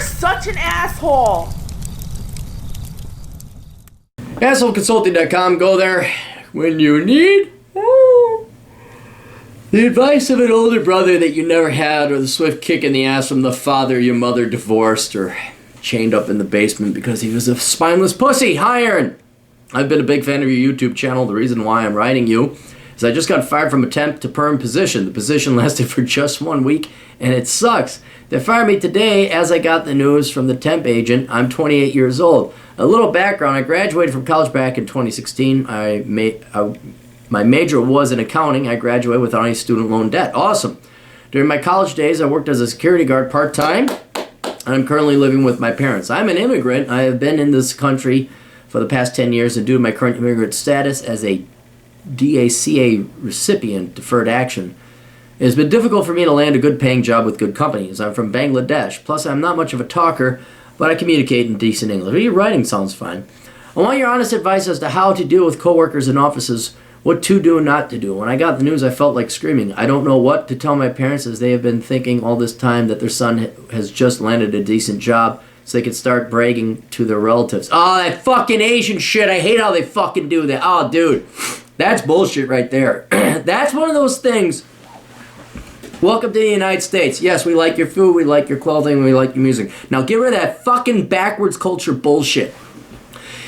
such an asshole. AssholeConsulting.com. Go there when you need the advice of an older brother that you never had, or the swift kick in the ass from the father your mother divorced, or chained up in the basement because he was a spineless pussy. Hi, Aaron. I've been a big fan of your YouTube channel. The reason why I'm writing you is I just got fired from a temp to perm position. The position lasted for just 1 week, and it sucks. They fired me today as I got the news from the temp agent. I'm 28 years old. A little background, I graduated from college back in 2016. My major was in accounting. I graduated without any student loan debt. Awesome. During my college days, I worked as a security guard part-time, and I'm currently living with my parents. I'm an immigrant. I have been in this country for the past 10 years, and due to my current immigrant status as a DACA recipient, deferred action, it has been difficult for me to land a good-paying job with good companies. I'm from Bangladesh. Plus, I'm not much of a talker, but I communicate in decent English. Your writing sounds fine. I want your honest advice as to how to deal with coworkers in offices, what to do and not to do. When I got the news, I felt like screaming. I don't know what to tell my parents, as they have been thinking all this time that their son has just landed a decent job so they could start bragging to their relatives. Oh, that fucking Asian shit. I hate how they fucking do that. Oh, dude. That's bullshit right there. That's one of those things. Welcome to the United States. Yes, we like your food, we like your clothing, we like your music. Now get rid of that fucking backwards culture bullshit.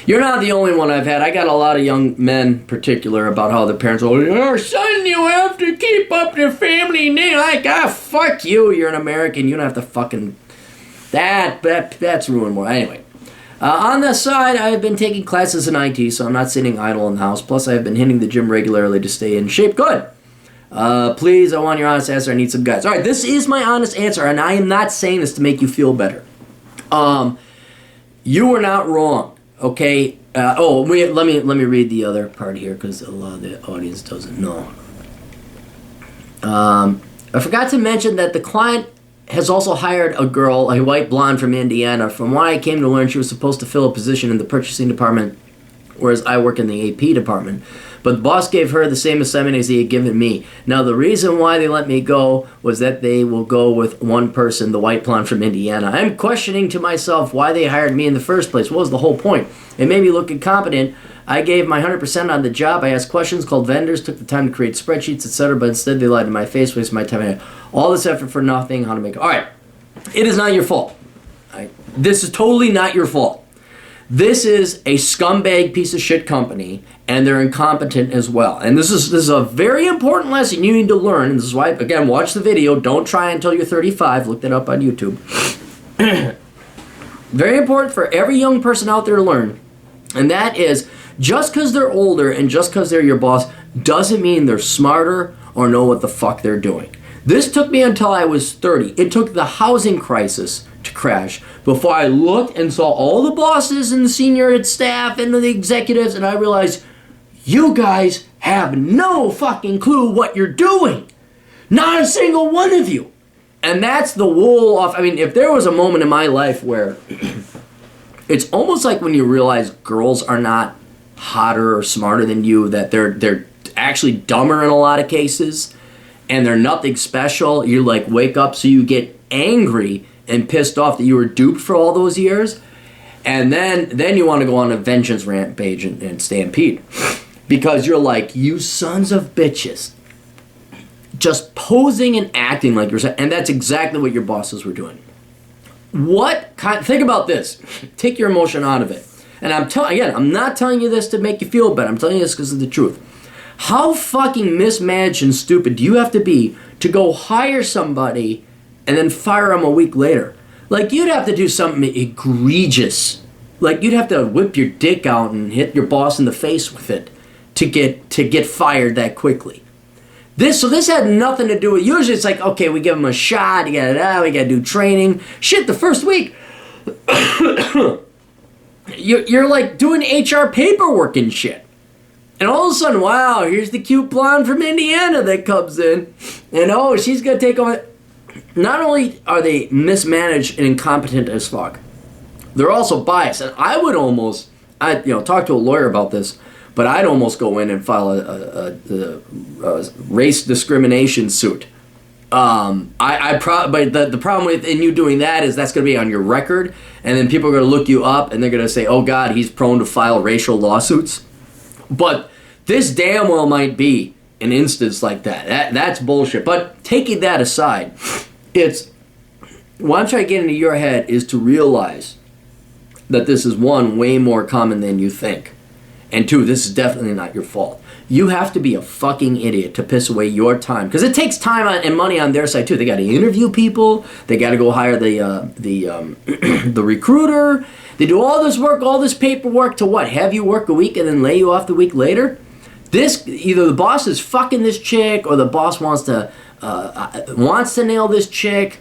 You're not the only one I've had. I got a lot of young men in particular about how their parents are, oh, son, you have to keep up your family name. Like, fuck you. You're an American. You don't have to fucking... That's ruined more. Anyway. On the side, I have been taking classes in IT, so I'm not sitting idle in the house. Plus, I have been hitting the gym regularly to stay in shape. Good. Please, I want your honest answer. I need some guys. All right, this is my honest answer, and I am not saying this to make you feel better. You were not wrong. Okay. Let me read the other part here because a lot of the audience doesn't know. I forgot to mention that the client has also hired a girl, a white blonde from Indiana. From what I came to learn, she was supposed to fill a position in the purchasing department, whereas I work in the AP department. But the boss gave her the same assignment as he had given me. Now, the reason why they let me go was that they will go with one person, the white blonde from Indiana. I'm questioning to myself why they hired me in the first place. What was the whole point? It made me look incompetent. I gave my 100% on the job. I asked questions, called vendors, took the time to create spreadsheets, etc., but instead they lied to my face, wasted my time. All this effort for nothing. How to make it. All right. It is not your fault. This is totally not your fault. This is a scumbag piece of shit company, and they're incompetent as well. And this is a very important lesson you need to learn. And this is why, again, watch the video. Don't try until you're 35. Look that up on YouTube. Very important for every young person out there to learn. And that is, just because they're older and just because they're your boss doesn't mean they're smarter or know what the fuck they're doing. This took me until I was 30. It took the housing crisis to crash before I looked and saw all the bosses and the senior staff and the executives, and I realized, you guys have no fucking clue what you're doing. Not a single one of you. And that's the wool off. I mean, if there was a moment in my life where it's almost like when you realize girls are not hotter or smarter than you, that they're actually dumber in a lot of cases, and they're nothing special. You like wake up, so you get angry and pissed off that you were duped for all those years, and then you want to go on a vengeance rampage and stampede, because you're like, you sons of bitches, just posing and acting like you're, and that's exactly what your bosses were doing. Think about this. Take your emotion out of it. And I'm not telling you this to make you feel better. I'm telling you this because of the truth. How fucking mismanaged and stupid do you have to be to go hire somebody and then fire them a week later? Like, you'd have to do something egregious. Like, you'd have to whip your dick out and hit your boss in the face with it to get fired that quickly. This had nothing to do with, usually it's like, okay, we give them a shot, we gotta do training. Shit, the first week, you're like doing HR paperwork and shit. And all of a sudden, wow, here's the cute blonde from Indiana that comes in. And she's gonna take over. Not only are they mismanaged and incompetent as fuck, they're also biased. And I would almost, talk to a lawyer about this, but I'd almost go in and file a race discrimination suit But the problem with you doing that is that's going to be on your record, and then people are going to look you up and they're going to say, oh God, he's prone to file racial lawsuits. But this damn well might be an instance like that. That's bullshit. But taking that aside, what I'm trying to get into your head is to realize that this is, one, way more common than you think, and two, this is definitely not your fault. You have to be a fucking idiot to piss away your time, because it takes time and money on their side too. They got to interview people. They got to go hire the recruiter. They do all this work, all this paperwork to what? Have you work a week and then lay you off the week later? Either the boss is fucking this chick, or the boss wants to nail this chick,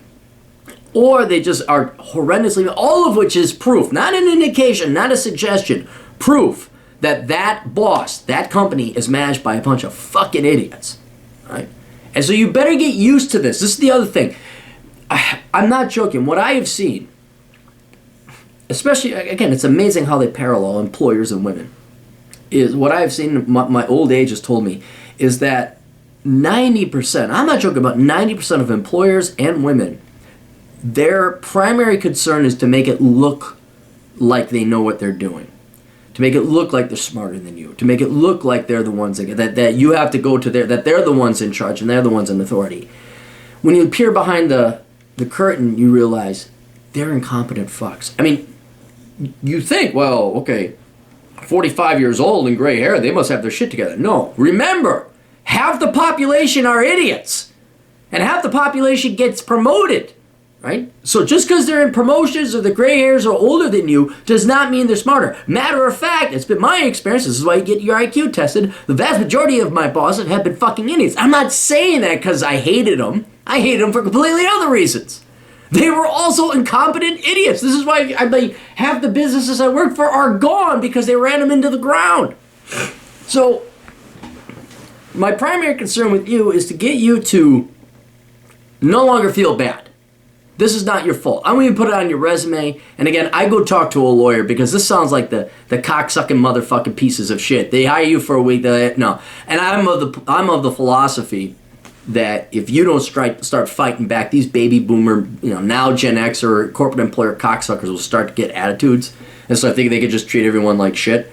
or they just are horrendously. All of which is proof, not an indication, not a suggestion, proof that boss, that company is managed by a bunch of fucking idiots, right? And so you better get used to this. This is the other thing. I'm not joking. What I have seen, especially, again, it's amazing how they parallel employers and women, is what I have seen, my old age has told me, is that 90%, I'm not joking about 90% of employers and women, their primary concern is to make it look like they know what they're doing. To make it look like they're smarter than you, to make it look like they're the ones that you have to go to that they're the ones in charge and they're the ones in authority. When you peer behind the curtain, you realize they're incompetent fucks. I mean, you think, well, okay, 45 years old and gray hair, they must have their shit together. No, remember, half the population are idiots, and half the population gets promoted. Right? So just because they're in promotions or the gray hairs are older than you does not mean they're smarter. Matter of fact, it's been my experience, this is why you get your IQ tested, the vast majority of my bosses have been fucking idiots. I'm not saying that because I hated them. I hated them for completely other reasons. They were also incompetent idiots. This is why half the businesses I work for are gone because they ran them into the ground. So my primary concern with you is to get you to no longer feel bad. This is not your fault. I'm going to put it on your resume. And again, I go talk to a lawyer because this sounds like the cocksucking motherfucking pieces of shit. They hire you for a week. No. And I'm of the philosophy that if you don't start fighting back, these baby boomer, now Gen X or corporate employer cocksuckers will start to get attitudes. And so I think they could just treat everyone like shit,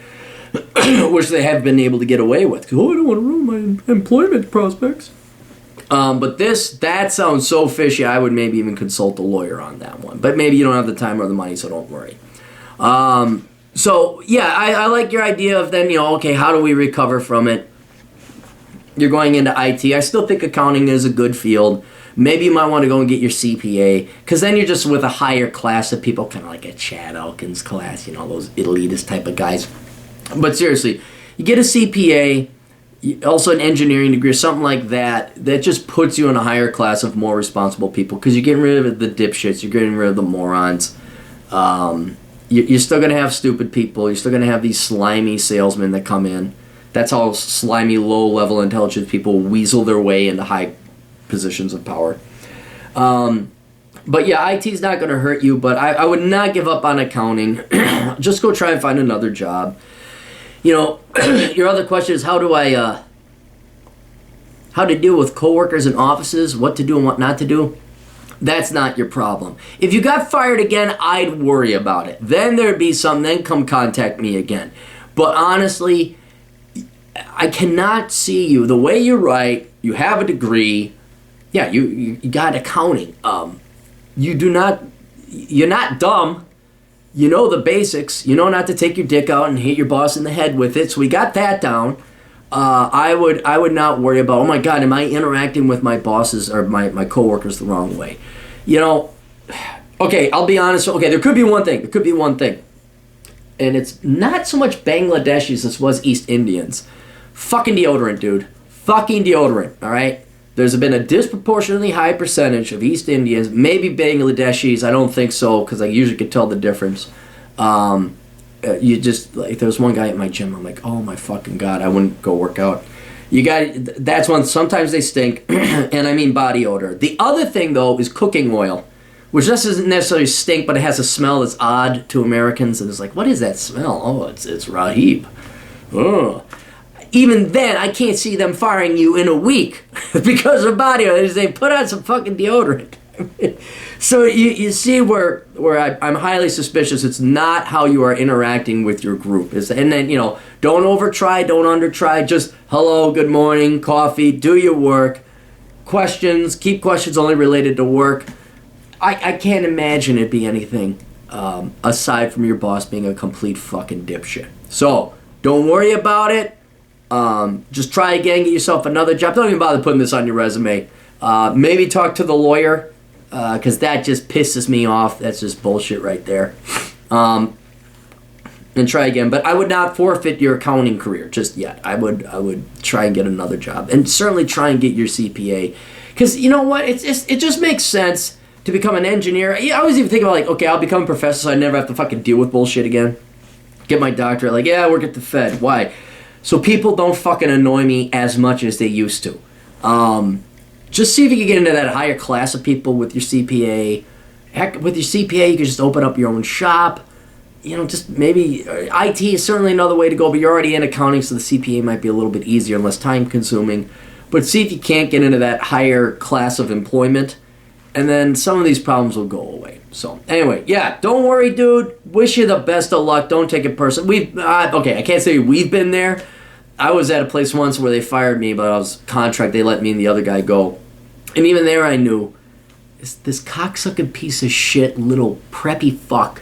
which they have been able to get away with. Because, I don't want to ruin my employment prospects. But that sounds so fishy, I would maybe even consult a lawyer on that one. But maybe you don't have the time or the money, so don't worry. So, yeah, I like your idea of then, okay, how do we recover from it? You're going into IT. I still think accounting is a good field. Maybe you might want to go and get your CPA, because then you're just with a higher class of people, kind of like a Chad Elkins class, those elitist type of guys. But seriously, you get a CPA, also an engineering degree or something like that just puts you in a higher class of more responsible people, because you're getting rid of the dipshits, you're getting rid of the morons. You're still going to have stupid people, you're still going to have these slimy salesmen that come in. That's how slimy, low-level intelligence people weasel their way into high positions of power. But yeah, IT's not going to hurt you, but I would not give up on accounting. Just go try and find another job. Your other question is how to deal with coworkers in offices, what to do and what not to do. That's not your problem. If you got fired again, I'd worry about it. Then there'd be something, then come contact me again. But honestly, I cannot see you. The way you write, you have a degree. Yeah, you got accounting. You're not dumb. You know the basics. You know not to take your dick out and hit your boss in the head with it. So we got that down. I would not worry about, oh my God, am I interacting with my bosses or my coworkers the wrong way? Okay, I'll be honest. Okay, there could be one thing. And it's not so much Bangladeshis as was East Indians. Fucking deodorant, dude. Fucking deodorant, all right? There's been a disproportionately high percentage of East Indians, maybe Bangladeshis, I don't think so, because I usually could tell the difference. There's one guy at my gym, I'm like, oh my fucking God, I wouldn't go work out. That's one, sometimes they stink, and I mean body odor. The other thing, though, is cooking oil, which doesn't necessarily stink, but it has a smell that's odd to Americans, and it's like, what is that smell? Oh, it's Rahib. Oh. even then, I can't see them firing you in a week because of body odor. They put on some fucking deodorant. So you see where I'm highly suspicious. It's not how you are interacting with your group. And then, don't over-try, don't under-try. Just hello, good morning, coffee, do your work. Questions, keep questions only related to work. I can't imagine it be anything aside from your boss being a complete fucking dipshit. So, don't worry about it. Just try again, get yourself another job. Don't even bother putting this on your resume. Maybe talk to the lawyer, because that just pisses me off. That's just bullshit right there. And try again. But I would not forfeit your accounting career just yet. I would try and get another job. And certainly try and get your CPA. Because you know what? It just makes sense to become an engineer. I always even think about, like, okay, I'll become a professor so I never have to fucking deal with bullshit again. Get my doctorate. Like, yeah, I work at the Fed. Why? So people don't fucking annoy me as much as they used to. Just see if you can get into that higher class of people with your CPA. Heck, with your CPA, you can just open up your own shop. Just maybe IT is certainly another way to go, but you're already in accounting, so the CPA might be a little bit easier and less time-consuming. But see if you can't get into that higher class of employment, and then some of these problems will go away. So, anyway, yeah, don't worry, dude. Wish you the best of luck. Don't take it personally. Okay, I can't say we've been there. I was at a place once where they fired me, but I was contract. They let me and the other guy go. And even there I knew, this cocksucking piece of shit little preppy fuck.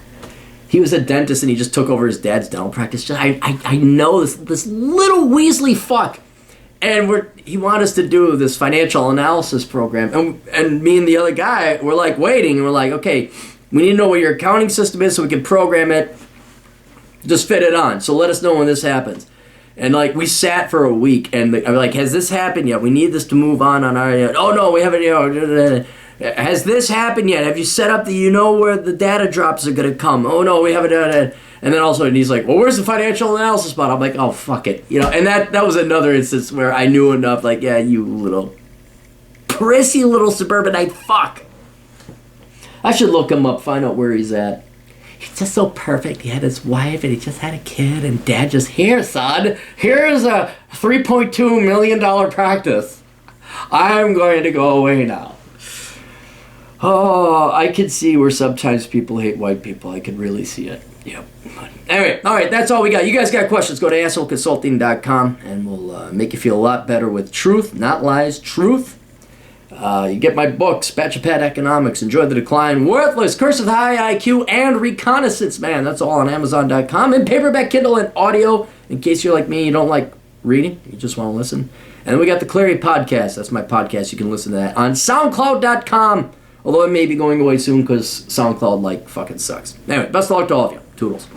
He was a dentist and he just took over his dad's dental practice. I know this little Weasley fuck. And he wanted us to do this financial analysis program. And me and the other guy were like waiting. And we're like, okay, we need to know what your accounting system is so we can program it. Just fit it on. So let us know when this happens. And like we sat for a week and I'm like, has this happened yet? We need this to move on our... Oh no, we haven't... Has this happened yet? Have you set up where the data drops are going to come? Oh no, we haven't done it. And then also he's like, well, where's the financial analysis spot? I'm like, oh, fuck it. And that was another instance where I knew enough, like, yeah, you little prissy little suburbanite fuck. I should look him up, find out where he's at. He's just so perfect. He had his wife and he just had a kid and dad just, here, son, here's a $3.2 million practice. I'm going to go away now. Oh, I could see where sometimes people hate white people. I could really see it. Yep. Anyway, all right, that's all we got. You guys got questions, go to assholeconsulting.com and we'll make you feel a lot better with truth, not lies, truth. You get my books, Bachelor Economics, Enjoy the Decline, Worthless, Curse of the High IQ, and Reconnaissance Man. That's all on Amazon.com. And paperback, Kindle, and audio, in case you're like me, you don't like reading, you just want to listen. And then we got the Clarity Podcast. That's my podcast. You can listen to that on SoundCloud.com. Although it may be going away soon because SoundCloud, fucking sucks. Anyway, best of luck to all of you. Toodles.